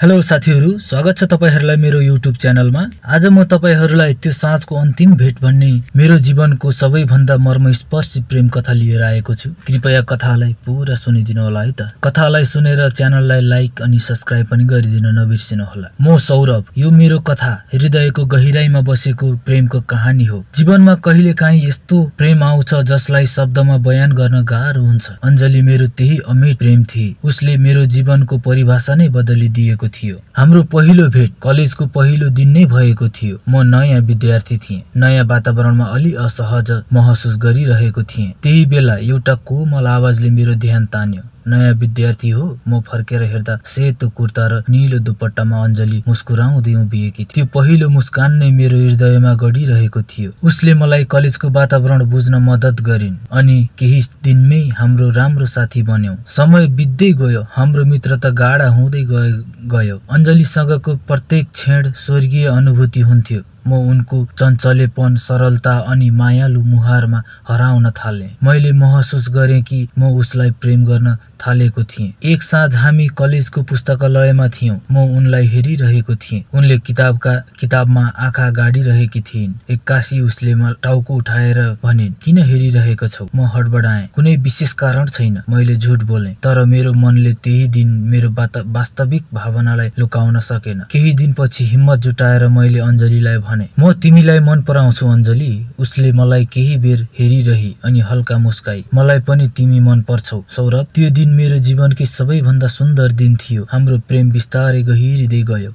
Hello साथीहरु, स्वागत छ तपाईहरुलाई मेरो YouTube च्यानलमा। आज म तपाईहरुलाई त्यो साँझको अन्तिम भेट भन्ने मेरो जीवनको सबैभन्दा मर्मस्पर्शी प्रेम कथा लिएर आएको छु। कृपया कथालाई पूरा सुनिदिनु होला है त। कथालाई सुनेर च्यानललाई लाइक अनि सब्स्क्राइब पनि गरिदिन नबिर्सिनु होला। म सौरभ, यो मेरो कथा हृदयको गहिराईमा बसेको प्रेमको कहानी हो। जीवनमा कहिलेकाहीँ यस्तो प्रेम आउँछ जसलाई शब्दमा बयान गर्न गाह्रो हुन्छ। अञ्जली मेरो त्यही अमिट प्रेम थिए। उसले मेरो जीवनको परिभाषा नै बदलिदिएको थियो। हाम्रो पहिलो भेट कलेजको पहिलो दिन नै भएको थियो। म नयाँ विद्यार्थी थिएँ। नयाँ वातावरणमा अलि असहज महसुस गरिरहेको थिएँ। त्यही बेला एउटा कोमल आवाजले मेरो ध्यान तान्यो। नयाँ विद्यार्थी हो? म फर्केर हेर्दा सेतो कुर्ता र नीलो दुपट्टामा अञ्जली मुस्कुराउँदै उभिएकी थियो। त्यो पहिलो मुस्कान नै मेरो हृदयमा गडिरहेको थियो। उसले मलाई कलेजको वातावरण बुझ्न मद्दत गरिन् अनि केही दिनमै हाम्रो राम्रो साथी बन्यौं। समय बित्दै गयो, हाम्रो मित्रता गाढा हुँदै गयो। अञ्जलीसँगको प्रत्येक क्षण स्वर्गीय अनुभूति हुन्थ्यो। म उनको चञ्चलेपन, सरलता अनि मायालु मुहारमा हराउन थालेँ। मैले महसुस गरेँ कि म उसलाई प्रेम गर्न थालेको थिएँ। एक साँझ हामी कलेजको पुस्तकालयमा थियौं। म उनलाई हेरिरहेको थिएँ। उनले किताबमा आँखा गाडिरहेकी थिइन्। एक्कासी उसले टाउको उठाएर भनिन्, "किन हेरिरहेको छौ?" म हडबडाएँ। "कुनै विशेष कारण छैन," मैले झुट बोलेँ। तर मेरो मनले त्यही दिन मेरो वास्तविक भावनालाई लुकाउन सकेन। केही दिनपछि हिम्मत जुटाएर मैले अञ्जलीलाई भने, "म तिमीलाई मन पराउँछु अञ्जली।" उसले मलाई केही बेर हेरिरही अनि हल्का मुस्काई। "मलाई पनि तिमी मन पर्छौ सौरभ।" त्यो दिन मेरो जीवनकै सबैभन्दा सुन्दर दिन थियो। हाम्रो प्रेम बिस्तारै गहिरिँदै गयो।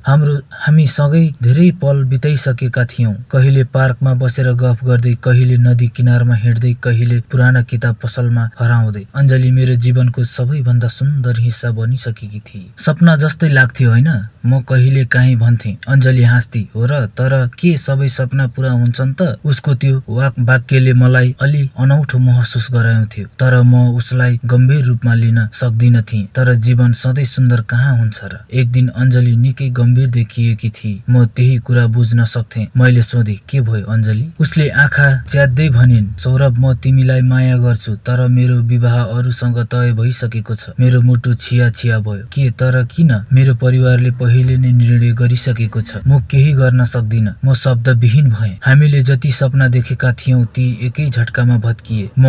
हामी सँगै धेरै पल बिताइसकेका थियौं। कहिले पार्कमा बसेर गफ गर्दै, कहिले नदी किनारमा हिँड्दै, कहिले पुराना किताब पसलमा हराउँदै। अञ्जली मेरो जीवनको सबैभन्दा सुन्दर हिस्सा बनिसकेकी थिए। सपना जस्तै लाग्थ्यो हैन? म कहिले काहीँ भन्थे। अञ्जली हाँस्थे, "हो र, तर के सबै सपना पूरा हुन्छन् त?" उसको त्यो वाक्यले मलाई अलि अनौठो महसुस गराउँथ्यो। तर म उसलाई गम्भीर रूपमा लिन सक्दिन थिएँ। तर जीवन सधैँ सुन्दर कहाँ हुन्छ र? एक दिन अञ्जली निकै गम्भीर देखिएकी थिए। म त्यही कुरा बुझ्न सक्थेँ। मैले सोधेँ, "के भयो अञ्जली?" उसले आँखा च्यात्दै भनिन्, "सौरभ, म तिमीलाई माया गर्छु, तर मेरो विवाह अरूसँग तय भइसकेको छ।" मेरो मुटु छिया छिया भयो। "के? तर किन?" "मेरो परिवारले पहिले नै निर्णय गरिसकेको छ। म केही गर्न सक्दिन।" म शब्दविहीन भएँ। हामीले जति सपना देखेका थियौं ती एकै झट्कामा भत्किए। म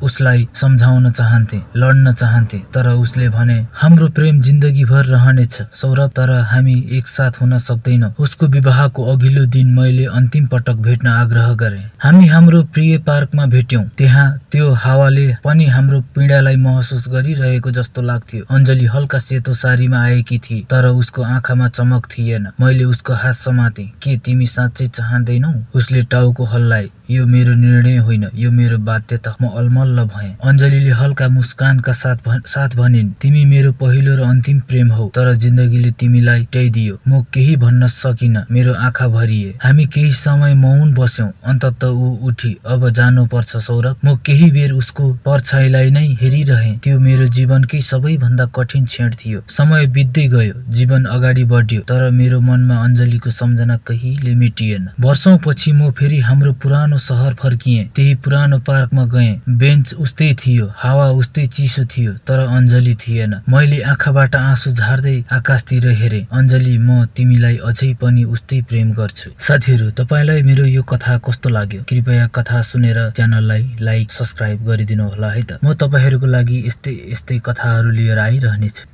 उसलाई सम्झाउन चाहन्थे, लड्न चाहन्थे, तर उसले भने, "हाम्रो प्रेम जिन्दगीभर रहनेछ सौरभ, तर हामी एकसाथ हुन सक्दैनौं।" उसको विवाहको अघिल्लो दिन मैले अन्तिम पटक भेट्न आग्रह गरेँ। हामी हाम्रो प्रिय पार्कमा भेट्यौं। त्यहाँ त्यो हावाले पनि हाम्रो पीडालाई महसुस गरिरहेको जस्तो लाग्थ्यो। अञ्जली हल्का सेतो सारीमा आएकी थिए, तर उसको आँखामा चमक थिएन। मैले उसको हात समातेँ। "के तिमी साँच्चै चाहँदैनौ?" उसले टाउको हल्लाए। "यो मेरो निर्णय होइन, यो मेरो बाध्यता।" म अलमल्ल भएँ। अञ्जलीले हल्का मुस्कानका साथ भनिन्, "तिमी मेरो पहिलो र अन्तिम प्रेम हौ, तर जिन्दगीले तिमीलाई टिटाइदियो।" म केही भन्न सकिन। मेरो आँखा भरिए। हामी केही समय मौन बस्यौं। अन्ततः ऊ उठी, "अब जानुपर्छ सौरभ।" म केही बेर उसको परछाइलाई नै हेरिरहेँ। त्यो मेरो जीवनकै सबैभन्दा कठिन क्षण थियो। समय बित्दै गयो, जीवन अगाडि बढ्यो, तर मेरो मनमा अञ्जलीको सम्झना कहिले मेटिएन। वर्षौंपछि म फेरि हाम्रो पुरानो शहर फर्किएँ। त्यही पुरानो पार्कमा गएँ। बेन्च उस्तै थियो, हावा उस्तै चिसो थियो, तर अञ्जली थिएन। मैले आँखाबाट आँसु झार्दै आकाशतिर हेरेँ। "अञ्जली, म तिमीलाई अझै पनि उस्तै प्रेम गर्छु।" साथीहरु, तपाईलाई मेरो यो कथा कस्तो लाग्यो? कृपया कथा सुनेर च्यानललाई लाइक, सब्स्क्राइब गरिदिनु होला है त। म तपाईहरुको लागि यस्तै कथाहरु लिएर आइरहनेछु।